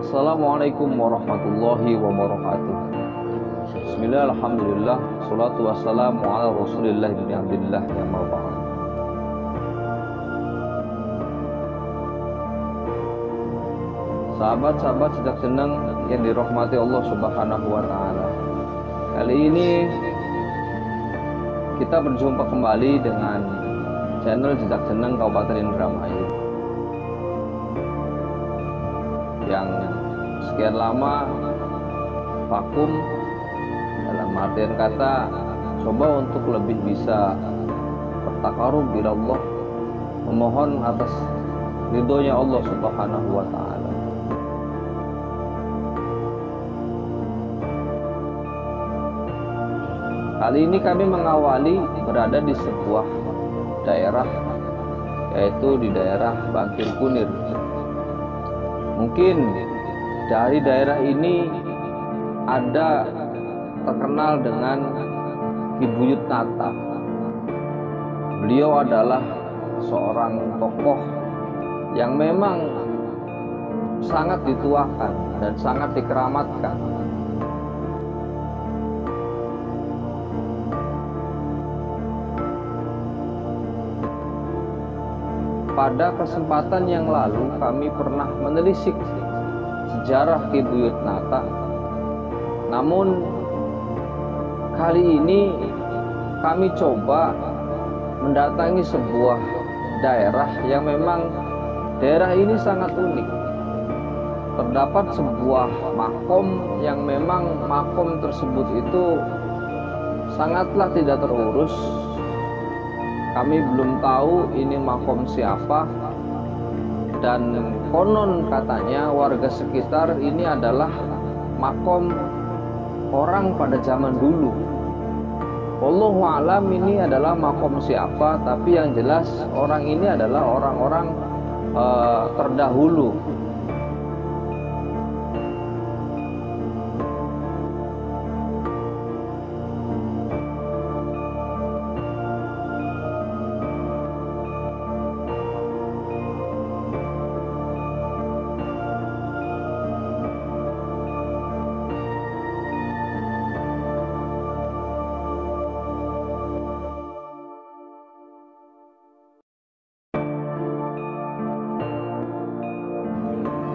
Assalamualaikum warahmatullahi wabarakatuh. Bismillah, alhamdulillah, salatu wassalamu ala rasulillah ibn abdillah ya marba'an. Sahabat-sahabat sedang senang yang dirahmati Allah subhanahu wa ta'ala. Kali ini kita berjumpa kembali dengan channel Jejak Senang Kabupaten Indramayu yang sekian lama vakum, dalam artian kata coba untuk lebih bisa bertakarub bila Allah, memohon atas ridhonya Allah subhanahu wa ta'ala. Kali ini kami mengawali berada di sebuah daerah, yaitu di daerah Bangkir Kunir. Mungkin dari daerah ini ada terkenal dengan Ki Buyut Nata. Beliau adalah seorang tokoh yang memang sangat dituakan dan sangat dikeramatkan. Pada kesempatan yang lalu kami pernah menelisik sejarah Ki Buyut Nata. Namun kali ini kami coba mendatangi sebuah daerah yang memang daerah ini sangat unik. Terdapat sebuah makom yang memang makom tersebut itu sangatlah tidak terurus. Kami belum tahu ini makom siapa, dan konon katanya warga sekitar ini adalah makom orang pada zaman dulu. Wallahu a'lam ini adalah makom siapa, tapi yang jelas orang ini adalah orang-orang terdahulu.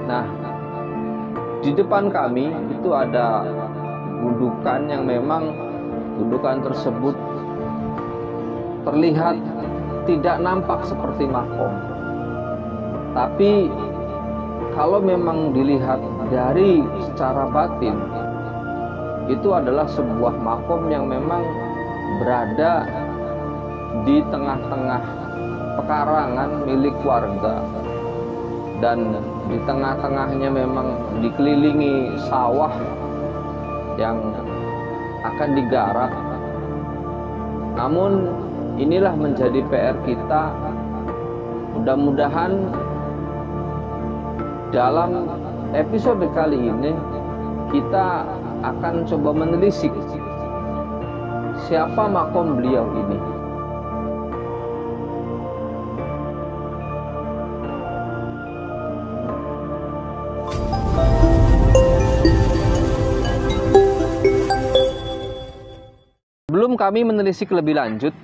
Nah, di depan kami itu ada gundukan yang memang gundukan tersebut terlihat tidak nampak seperti makom. Tapi kalau memang dilihat dari secara batin, itu adalah sebuah makom yang memang berada di tengah-tengah pekarangan milik warga. Dan di tengah-tengahnya memang dikelilingi sawah yang akan digarap. Namun inilah menjadi PR kita. Mudah-mudahan dalam episode kali ini kita akan coba menelisik siapa makom beliau ini. Sebelum kami menelisik lebih lanjut,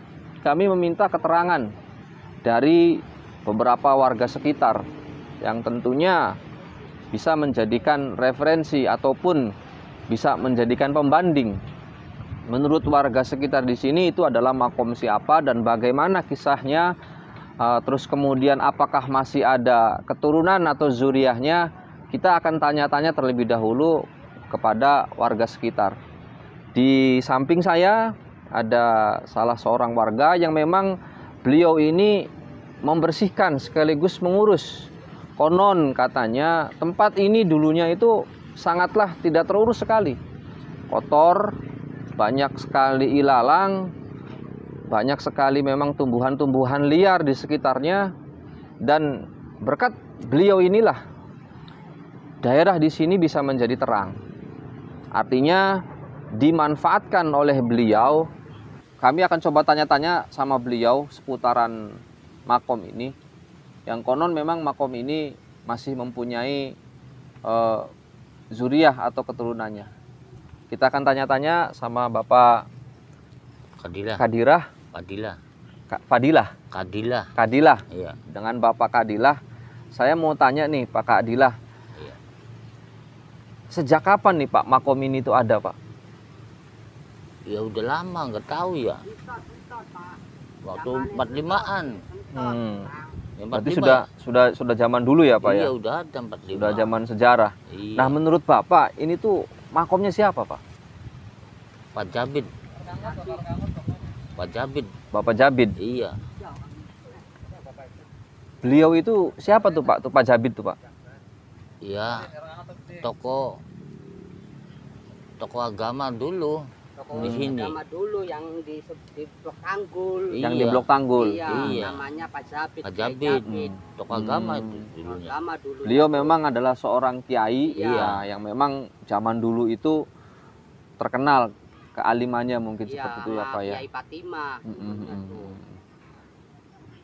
kami meminta keterangan dari beberapa warga sekitar yang tentunya bisa menjadikan referensi ataupun bisa menjadikan pembanding. Menurut warga sekitar di sini itu adalah makom siapa dan bagaimana kisahnya, terus kemudian apakah masih ada keturunan atau zuriyahnya. Kita akan tanya-tanya terlebih dahulu kepada warga sekitar. Di samping saya ada salah seorang warga yang memang beliau ini membersihkan sekaligus mengurus. Konon katanya tempat ini dulunya itu sangatlah tidak terurus sekali. Kotor, banyak sekali ilalang, banyak sekali memang tumbuhan-tumbuhan liar di sekitarnya. Dan berkat beliau inilah daerah di sini bisa menjadi terang. Artinya dimanfaatkan oleh beliau. Kami akan coba tanya-tanya sama beliau seputaran makom ini. Yang konon memang makom ini masih mempunyai zuriyah atau keturunannya. Kita akan tanya-tanya sama Bapak Kadilah. Kadilah. Iya. Dengan Bapak Kadilah, saya mau tanya nih Pak Kadilah. Iya. Sejak kapan nih Pak makom ini tuh ada Pak? Ya udah lama, nggak tahu ya. Waktu 45-an. Ya, Berarti 45. sudah zaman dulu ya Pak ya? Iya, udah ada 45. Sudah zaman sejarah. Iya. Nah, menurut Bapak ini tuh makomnya siapa Pak? Pak Jabid. Bapak Jabid. Iya. Beliau itu siapa tuh Pak? Tuh Pak Jabid tuh Pak? Iya. Tokoh agama dulu. Di sini. Agama dulu yang di Blok Tanggul. Yang di Blok Tanggul. Iya. Namanya Pak Jabid. Pak Jabid. Tokoh agama itu dulunya. Agama dulu. Beliau memang adalah seorang kiai Iya. yang memang zaman dulu itu terkenal kealimannya mungkin seperti itu ya Pak ya. Kiai Fatimah.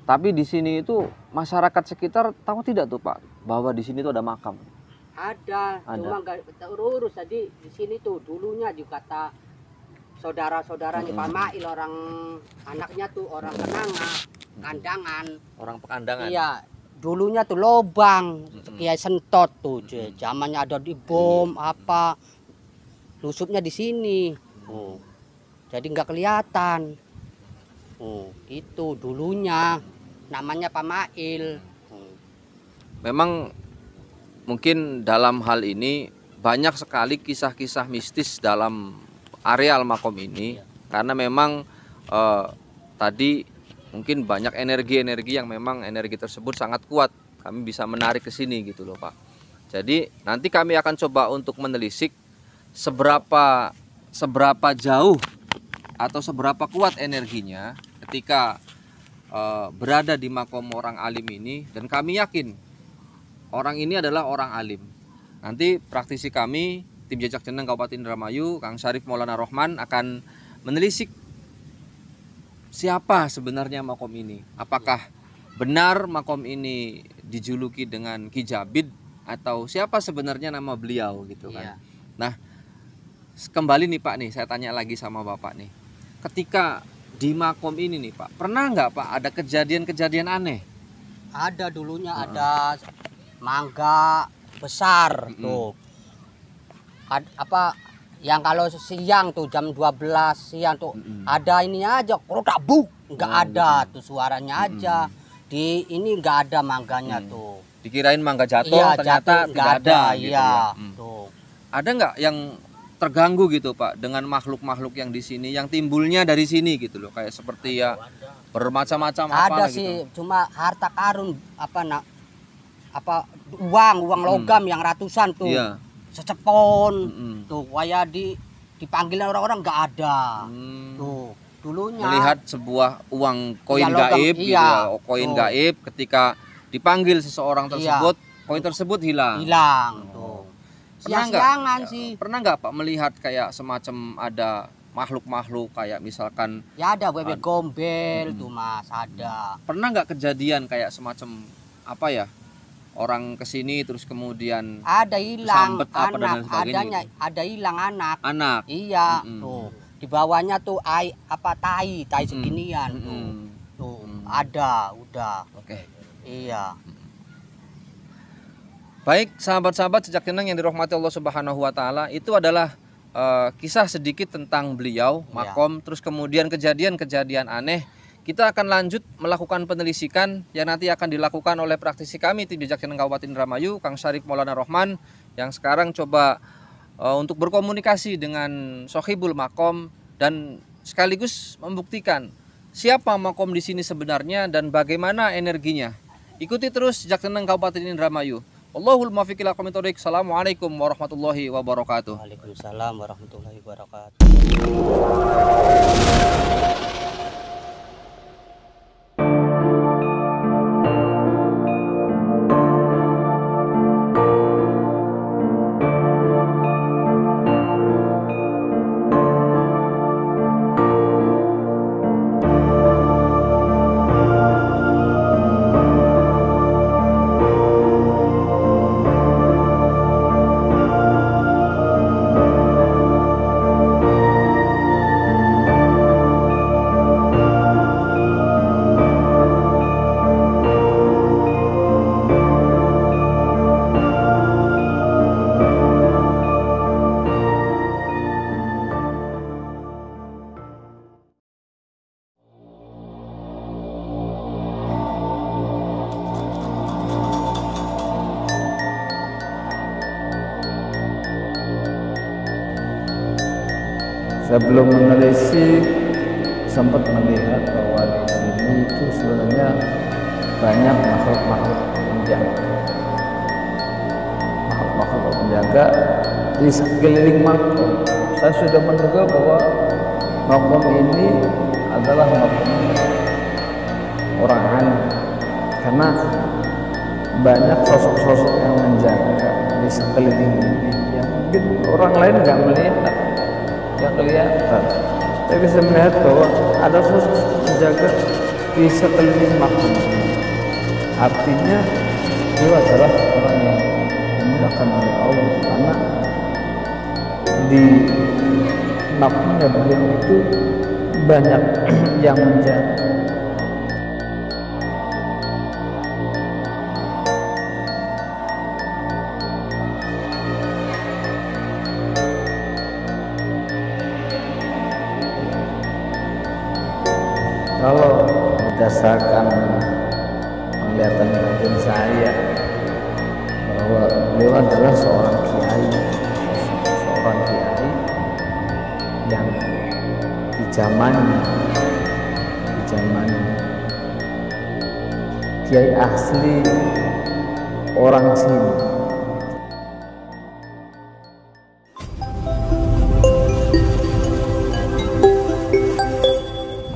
Tapi di sini itu masyarakat sekitar tahu tidak tuh Pak bahwa di sini tuh ada makam? Ada. Cuma nggak terurus. Jadi di sini tuh dulunya juga kata saudara-saudaranya Pak Mail, orang anaknya tuh orang kandangan. Orang Pekandangan. Iya. Dulunya tuh lobang, Kiai Sentot tuh, zamannya ada di bom apa, lusupnya di sini. Jadi nggak kelihatan. Itu dulunya namanya Pak Mail. Memang mungkin dalam hal ini banyak sekali kisah-kisah mistis dalam areal makom ini, karena memang tadi mungkin banyak energi-energi yang memang energi tersebut sangat kuat, kami bisa menarik ke sini gitu loh Pak. Jadi nanti kami akan coba untuk menelisik seberapa jauh atau seberapa kuat energinya ketika berada di makom orang alim ini, dan kami yakin orang ini adalah orang alim. Nanti praktisi kami, tim Jejak Jeneng Kabupaten Indramayu, Kang Syarif Maulana Rohman akan menelisik siapa sebenarnya makom ini. Apakah benar makom ini dijuluki dengan Ki Jabid, atau siapa sebenarnya nama beliau gitu kan. Nah, kembali nih Pak nih, saya tanya lagi sama Bapak nih. Ketika di makom ini nih Pak, pernah nggak Pak ada kejadian-kejadian aneh? Ada dulunya, ada mangga besar tuh. Apa yang kalau siang tuh jam 12 siang tuh ada ininya aja, kerotak buk, nggak ada tuh suaranya aja. Di ini nggak ada mangganya tuh. Dikirain mangga jatuh, ternyata tidak ada gitu ya. Tuh. Ada nggak yang terganggu gitu Pak dengan makhluk-makhluk yang di sini, yang timbulnya dari sini gitu loh, kayak seperti ya bermacam-macam ada apa sih gitu. cuma harta karun apa uang logam yang ratusan tuh. Iya. Secepon tuh kayak dipanggilin orang-orang nggak ada. Tuh dulunya Melihat sebuah uang koin logam, gaib gitu ya, koin tuh. gaib, ketika dipanggil seseorang tersebut, koin tersebut hilang. Tuh. Pernah Siang-siangan sih. Pernah nggak Pak melihat kayak semacam ada makhluk-makhluk kayak misalkan Ya ada bebek gombel tuh Mas, ada. pernah nggak kejadian kayak semacam apa ya, orang kesini terus kemudian Ada hilang kesambet apa dan lain anak, sebagainya ada hilang anak. anak? Iya, tuh. Di bawahnya tuh tai seginian tuh. Tuh, ada, udah. Oke. Iya. Baik, sahabat-sahabat Jejak Jeneng yang dirahmati Allah Subhanahu wa taala, itu adalah kisah sedikit tentang beliau, makom, terus kemudian kejadian-kejadian aneh. Kita akan lanjut melakukan penelisikan yang nanti akan dilakukan oleh praktisi kami tim Jejak Jeneng Kabupaten Indramayu, Kang Syarif Maulana Rohman, yang sekarang coba untuk berkomunikasi dengan Sohibul Makom dan sekaligus membuktikan siapa makom di sini sebenarnya dan bagaimana energinya. Ikuti terus Jejak Jeneng Kabupaten Indramayu. Allahul muwaffiq ila aqwamit thoriq. Assalamualaikum warahmatullahi wabarakatuh. Waalaikumsalam warahmatullahi wabarakatuh. Sebelum menelisik sempat melihat bahwa di sini itu sebenarnya banyak makhluk-makhluk penjaga. Makhluk-makhluk penjaga di sekeliling makom. Saya sudah menduga bahwa makom ini adalah makom orang alim, karena banyak sosok-sosok yang menjaga di sekeliling ini yang mungkin orang lain nggak melihat, nggak kelihatan. Saya bisa melihat bahwa ada sosok menjaga di sekeliling makom ini. Artinya dia adalah orang yang dimuliakan oleh Allah, karena di makomnya beliau itu banyak yang menjaga. Kalau berdasarkan penglihatan batin saya, bahwa beliau adalah seorang kiai yang di zamannya kiai asli orang sini.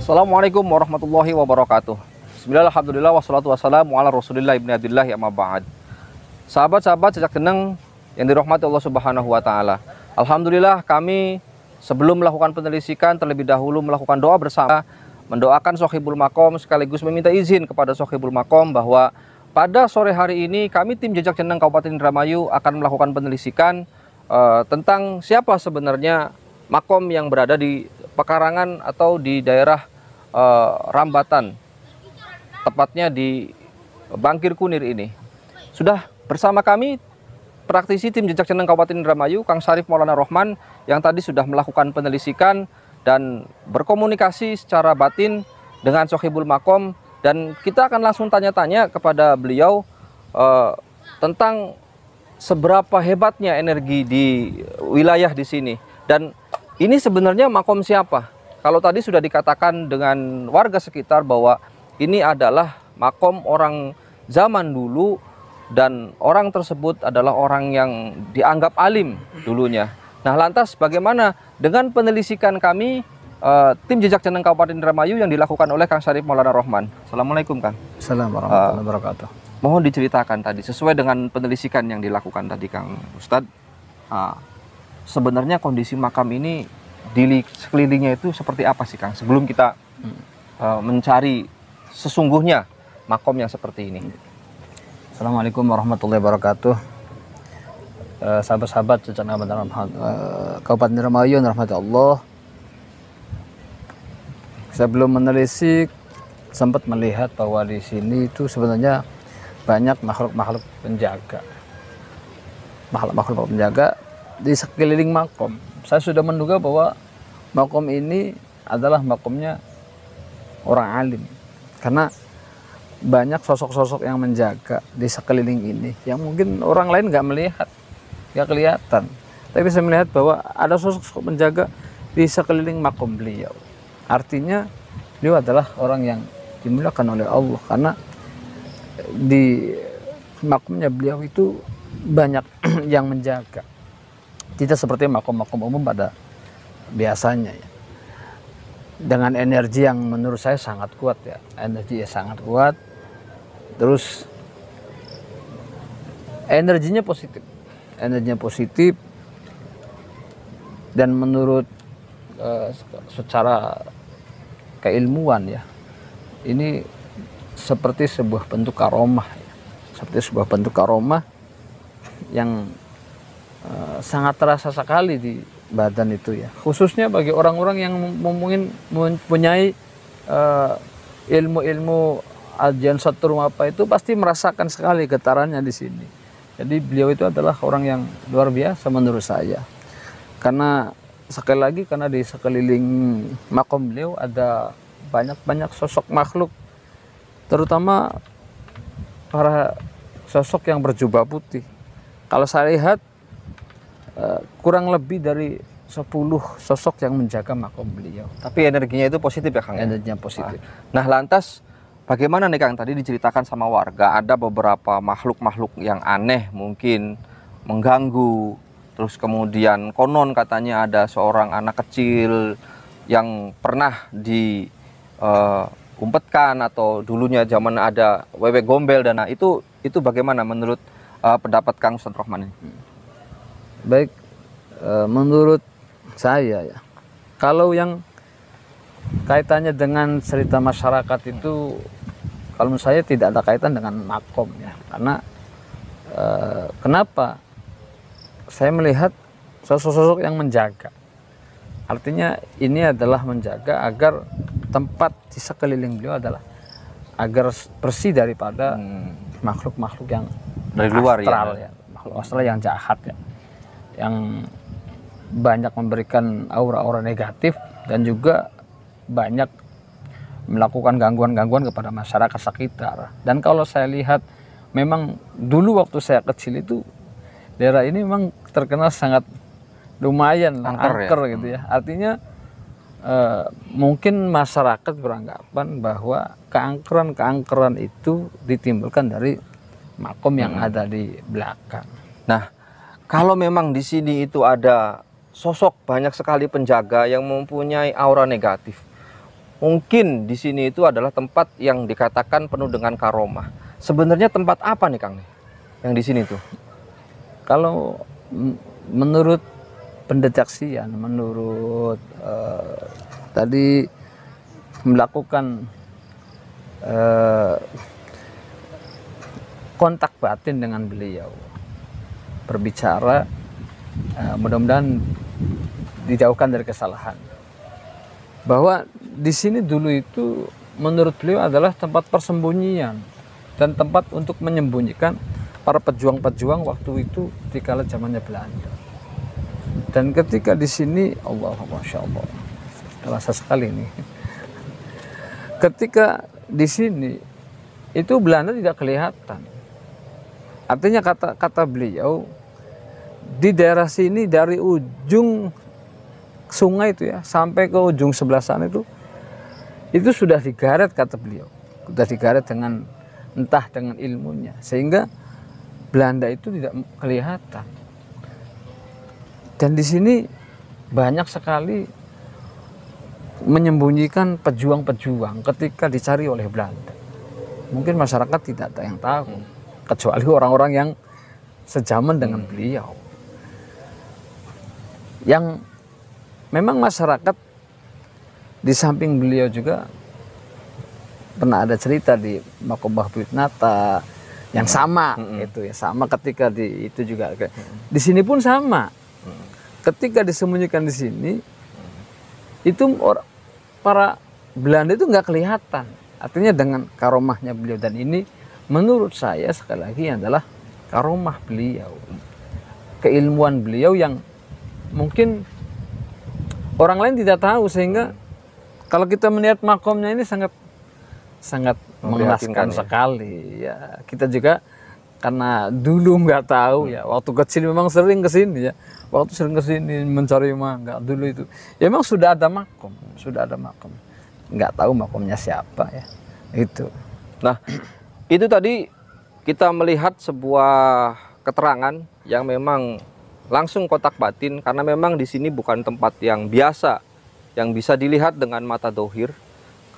Assalamualaikum warahmatullahi wabarakatuh. Bismillah, alhamdulillah, wassalatu wassalamu ala rasulillah ibn abdillah amma ba'd. Sahabat-sahabat jejak keneng yang dirahmati Allah subhanahu wa ta'ala, alhamdulillah kami sebelum melakukan penelisikan terlebih dahulu melakukan doa bersama, mendoakan Sohibul Makom sekaligus meminta izin kepada Sohibul Makom bahwa pada sore hari ini kami tim Jejak Ceneng Kabupaten Indramayu akan melakukan penelisikan tentang siapa sebenarnya makom yang berada di pekarangan atau di daerah Rambatan, tepatnya di Bangkir Kunir ini. Sudah bersama kami praktisi tim Jejak Ceneng Kabupaten Indramayu, Kang Syarif Maulana Rohman, yang tadi sudah melakukan penelisikan dan berkomunikasi secara batin dengan Sohibul Makom, dan kita akan langsung tanya-tanya kepada beliau tentang seberapa hebatnya energi di wilayah di sini, dan ini sebenarnya makom siapa. Kalau tadi sudah dikatakan dengan warga sekitar bahwa ini adalah makom orang zaman dulu, dan orang tersebut adalah orang yang dianggap alim dulunya. Nah, lantas bagaimana dengan penelisikan kami tim Jejak Ceneng Kabupaten Indramayu yang dilakukan oleh Kang Syarif Maulana Rohman? Assalamualaikum, Kang. Assalamualaikum warahmatullahi wabarakatuh. Mohon diceritakan tadi sesuai dengan penelisikan yang dilakukan tadi, Kang Ustadz. Sebenarnya kondisi makam ini di sekelilingnya itu seperti apa sih, Kang? Sebelum kita mencari sesungguhnya makom yang seperti ini. Assalamualaikum warahmatullahi wabarakatuh. Sahabat-sahabat Jejak Kabupaten Indramayu yang dirahmati Allah. Sebelum menelisik sempat melihat bahwa di sini itu sebenarnya banyak makhluk-makhluk penjaga. Makhluk-makhluk penjaga di sekeliling makom. Saya sudah menduga bahwa makom ini adalah makomnya orang alim, karena banyak sosok-sosok yang menjaga di sekeliling ini yang mungkin orang lain nggak melihat, nggak kelihatan. Tapi saya melihat bahwa ada sosok menjaga di sekeliling makom beliau. Artinya beliau adalah orang yang dimuliakan oleh Allah, karena di makomnya beliau itu banyak yang menjaga. Tidak seperti makom-makom umum pada biasanya ya. Dengan energi yang menurut saya sangat kuat ya. Energi sangat kuat. Terus energinya positif. Energinya positif. Dan menurut secara keilmuan ya, ini seperti sebuah bentuk karomah ya. Seperti sebuah bentuk karomah yang sangat terasa sekali di badan itu ya, khususnya bagi orang-orang yang mempunyai ilmu-ilmu ajian setrum apa itu pasti merasakan sekali getarannya di sini. Jadi beliau itu adalah orang yang luar biasa menurut saya, karena sekali lagi karena di sekeliling makom beliau ada banyak sosok makhluk, terutama para sosok yang berjubah putih. Kalau saya lihat kurang lebih dari 10 sosok yang menjaga makom beliau. Tapi energinya itu positif ya Kang? Energinya positif. Nah lantas bagaimana nih Kang? Tadi diceritakan sama warga ada beberapa makhluk-makhluk yang aneh mungkin mengganggu. Terus kemudian konon katanya ada seorang anak kecil yang pernah diumpetkan atau dulunya zaman ada wewe gombel dan itu bagaimana menurut pendapat Kang Ustadz Rohman ini? Baik, menurut saya ya, kalau yang kaitannya dengan cerita masyarakat itu, kalau menurut saya tidak ada kaitan dengan makom ya, karena kenapa? Saya melihat sosok-sosok yang menjaga. Artinya ini adalah menjaga agar tempat di sekeliling beliau adalah agar bersih daripada makhluk-makhluk yang dari luar astral, ya, makhluk astral yang jahat ya, yang banyak memberikan aura-aura negatif dan juga banyak melakukan gangguan-gangguan kepada masyarakat sekitar. Dan kalau saya lihat memang dulu waktu saya kecil itu daerah ini memang terkenal sangat lumayan angker ya? gitu ya. Artinya mungkin masyarakat beranggapan bahwa keangkeran itu ditimbulkan dari makom yang ada di belakang. Nah, kalau memang di sini itu ada sosok banyak sekali penjaga yang mempunyai aura negatif, mungkin di sini itu adalah tempat yang dikatakan penuh dengan karomah. Sebenarnya tempat apa nih Kang? Yang di sini tuh? Kalau menurut pendeteksian, menurut tadi melakukan kontak batin dengan beliau, berbicara, mudah-mudahan dijauhkan dari kesalahan. Bahwa di sini dulu itu menurut beliau adalah tempat persembunyian dan tempat untuk menyembunyikan para pejuang-pejuang waktu itu di kala zamannya Belanda. Dan ketika di sini, Masya Allah, terasa sekali ini. Ketika di sini itu Belanda tidak kelihatan. Artinya kata beliau di daerah sini dari ujung sungai itu ya sampai ke ujung sebelah sana itu sudah digaret, kata beliau. Sudah digaret dengan entah dengan ilmunya sehingga Belanda itu tidak kelihatan. Dan di sini banyak sekali menyembunyikan pejuang-pejuang ketika dicari oleh Belanda. Mungkin masyarakat tidak ada yang tahu, kecuali orang-orang yang sejaman dengan beliau. Yang memang masyarakat di samping beliau juga pernah ada cerita di Makom Mbah Buyut Nata yang sama itu ya, sama ketika di itu juga di sini pun sama. Ketika disembunyikan di sini itu para Belanda itu nggak kelihatan. Artinya dengan karomahnya beliau, dan ini menurut saya sekali lagi adalah karomah beliau, keilmuan beliau yang mungkin orang lain tidak tahu, sehingga kalau kita melihat makomnya ini sangat mengenaskan sekali ya. Kita juga karena dulu nggak tahu ya, waktu kecil memang sering kesini ya, waktu sering kesini mencari mangga dulu itu ya, memang sudah ada makom, nggak tahu makomnya siapa ya itu. Nah itu tadi kita melihat sebuah keterangan yang memang langsung kotak batin, karena memang di sini bukan tempat yang biasa yang bisa dilihat dengan mata dohir.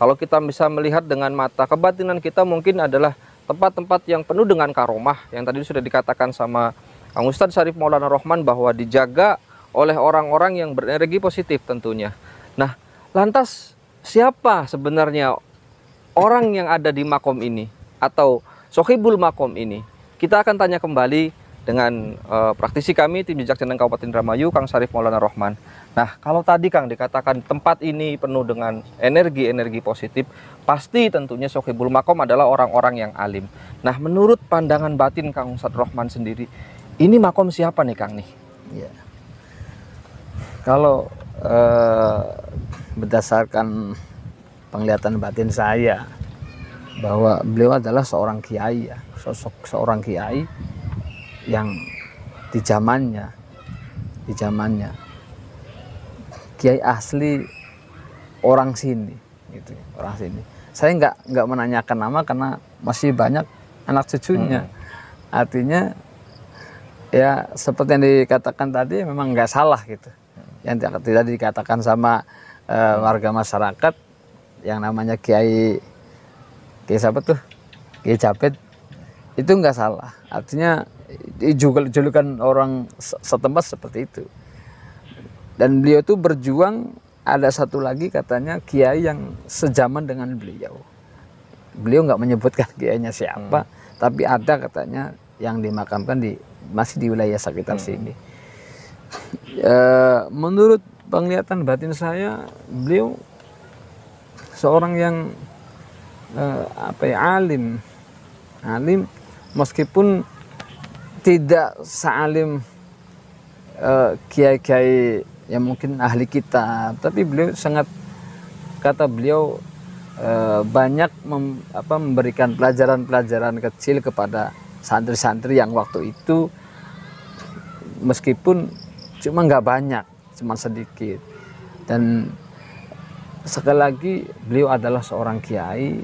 Kalau kita bisa melihat dengan mata kebatinan kita, mungkin adalah tempat-tempat yang penuh dengan karomah yang tadi sudah dikatakan sama Kang Ustadz Syarif Maulana Rohman bahwa dijaga oleh orang-orang yang berenergi positif tentunya. Nah, lantas siapa sebenarnya orang yang ada di makom ini atau sohibul makom ini? Kita akan tanya kembali dengan praktisi kami tim Jejak Jeneng Kabupaten Indramayu, Kang Syarif Maulana Rohman. Nah, kalau tadi Kang dikatakan tempat ini penuh dengan energi-energi positif, pasti tentunya sohibul makom adalah orang-orang yang alim. Nah, menurut pandangan batin Kang Ustadz Rohman sendiri, ini makom siapa nih Kang nih? Ya. Kalau berdasarkan penglihatan batin saya, bahwa beliau adalah seorang kiai ya, sosok seorang kiai yang di zamannya kiai asli orang sini, gitu, orang sini. Saya nggak menanyakan nama karena masih banyak anak cucunya. Artinya ya seperti yang dikatakan tadi memang nggak salah gitu. Yang tidak dikatakan sama warga masyarakat yang namanya Kiai siapa tuh, Kiai Japet, itu nggak salah. Artinya julukan orang setempat seperti itu. Dan beliau itu berjuang. Ada satu lagi katanya kiai yang sejaman dengan beliau. Beliau nggak menyebutkan kiainya siapa, tapi ada katanya yang dimakamkan masih di wilayah sekitar sini. Menurut penglihatan batin saya, beliau seorang yang alim meskipun tidak sealim kiai-kiai yang mungkin ahli kitab, tapi beliau sangat, kata beliau, banyak memberikan pelajaran-pelajaran kecil kepada santri-santri yang waktu itu meskipun cuma nggak banyak, cuma sedikit. Dan sekali lagi beliau adalah seorang kiai,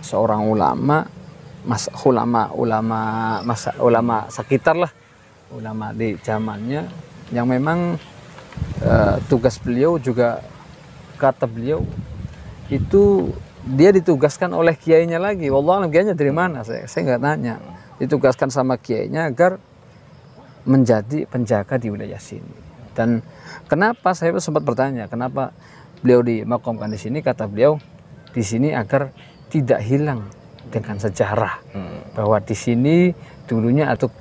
seorang ulama sekitar lah, ulama di zamannya, yang memang tugas beliau juga, kata beliau itu dia ditugaskan oleh kiainya lagi. Wallah alam, kiainya dari mana, saya nggak nanya. Ditugaskan sama kiainya agar menjadi penjaga di wilayah sini. Dan kenapa, saya sempat bertanya kenapa beliau dimakamkan di sini. Kata beliau di sini agar tidak hilang dengan sejarah bahwa di sini dulunya atau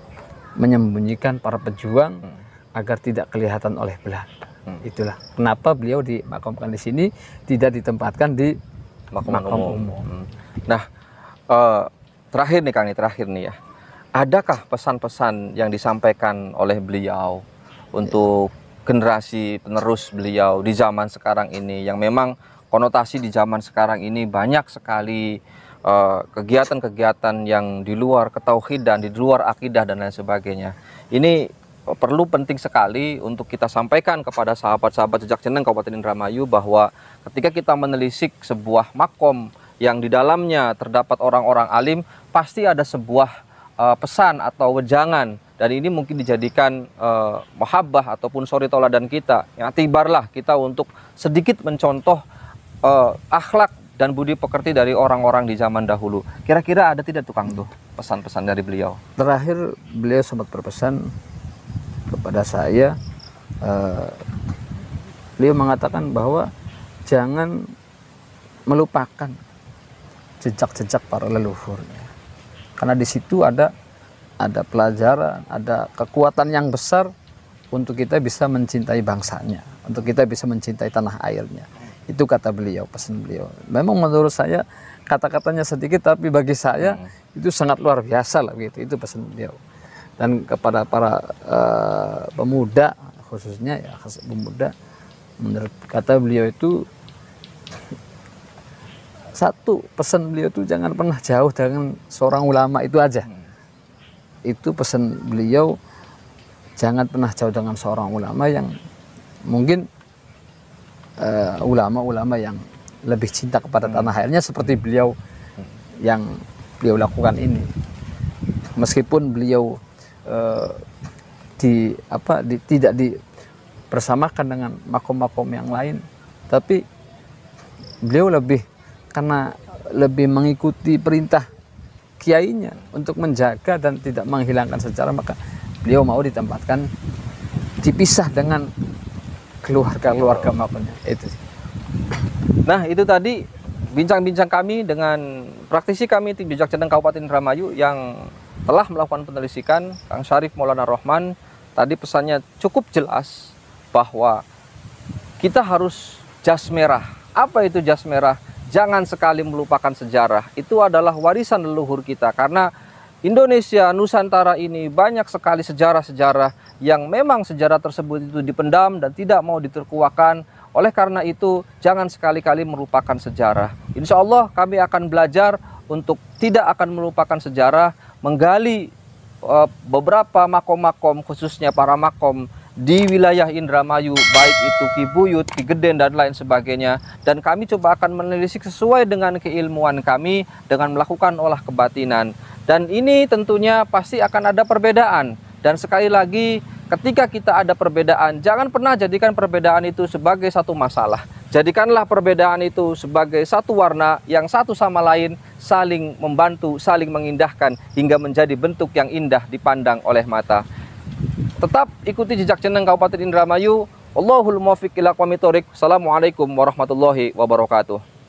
menyembunyikan para pejuang agar tidak kelihatan oleh Belanda. Itulah kenapa beliau dimakamkan di sini, tidak ditempatkan di makam umum. Nah, terakhir nih ya, adakah pesan-pesan yang disampaikan oleh beliau untuk generasi penerus beliau di zaman sekarang ini, yang memang konotasi di zaman sekarang ini banyak sekali kegiatan-kegiatan yang di luar ketauhidan, di luar akidah dan lain sebagainya. Ini perlu penting sekali untuk kita sampaikan kepada sahabat-sahabat Jejak Ceneng Kabupaten Indramayu bahwa ketika kita menelisik sebuah makom yang di dalamnya terdapat orang-orang alim, pasti ada sebuah pesan atau wejangan, dan ini mungkin dijadikan mahabbah ataupun suri tauladan kita. Yang tibarlah kita untuk sedikit mencontoh akhlak dan budi pekerti dari orang-orang di zaman dahulu. Kira-kira ada tidak tukang tuh pesan-pesan dari beliau? Terakhir beliau sempat berpesan kepada saya, beliau mengatakan bahwa jangan melupakan jejak-jejak para leluhurnya, karena di situ ada pelajaran, ada kekuatan yang besar untuk kita bisa mencintai bangsanya, untuk kita bisa mencintai tanah airnya. Itu kata beliau, pesan beliau. Memang menurut saya kata-katanya sedikit, tapi bagi saya itu sangat luar biasa lah gitu. Itu pesan beliau. Dan kepada para pemuda khususnya ya, pemuda, menurut kata beliau itu, satu pesan beliau itu jangan pernah jauh dengan seorang ulama, itu aja. Itu pesan beliau, jangan pernah jauh dengan seorang ulama yang mungkin ulama-ulama yang lebih cinta kepada tanah airnya seperti beliau yang beliau lakukan ini. Meskipun beliau tidak dipersamakan dengan makom-makom yang lain, tapi beliau karena lebih mengikuti perintah kiainya untuk menjaga dan tidak menghilangkan sejarah, maka beliau mau ditempatkan dipisah dengan keluarga makomnya. Itu. Nah, itu tadi bincang-bincang kami dengan praktisi kami tim Jejak Ceneng Kabupaten Indramayu yang telah melakukan penelitikan, Kang Syarif Maulana Rohman. Tadi pesannya cukup jelas bahwa kita harus jas merah. Apa itu jas merah? Jangan sekali melupakan sejarah. Itu adalah warisan leluhur kita, karena Indonesia, Nusantara ini banyak sekali sejarah-sejarah yang memang sejarah tersebut itu dipendam dan tidak mau diterkuakan. Oleh karena itu, jangan sekali-kali melupakan sejarah. Insya Allah kami akan belajar untuk tidak akan melupakan sejarah, menggali beberapa makom-makom, khususnya para makom di wilayah Indramayu, baik itu Ki Buyut, Ki Geden, dan lain sebagainya. Dan kami coba akan menelisik sesuai dengan keilmuan kami dengan melakukan olah kebatinan. Dan ini tentunya pasti akan ada perbedaan. Dan sekali lagi, ketika kita ada perbedaan, jangan pernah jadikan perbedaan itu sebagai satu masalah. Jadikanlah perbedaan itu sebagai satu warna yang satu sama lain saling membantu, saling mengindahkan hingga menjadi bentuk yang indah dipandang oleh mata. Tetap ikuti jejak jeneng Kabupaten Indramayu. Wallahul muwaffiq ila aqwamit thoriq. Assalamualaikum warahmatullahi wabarakatuh.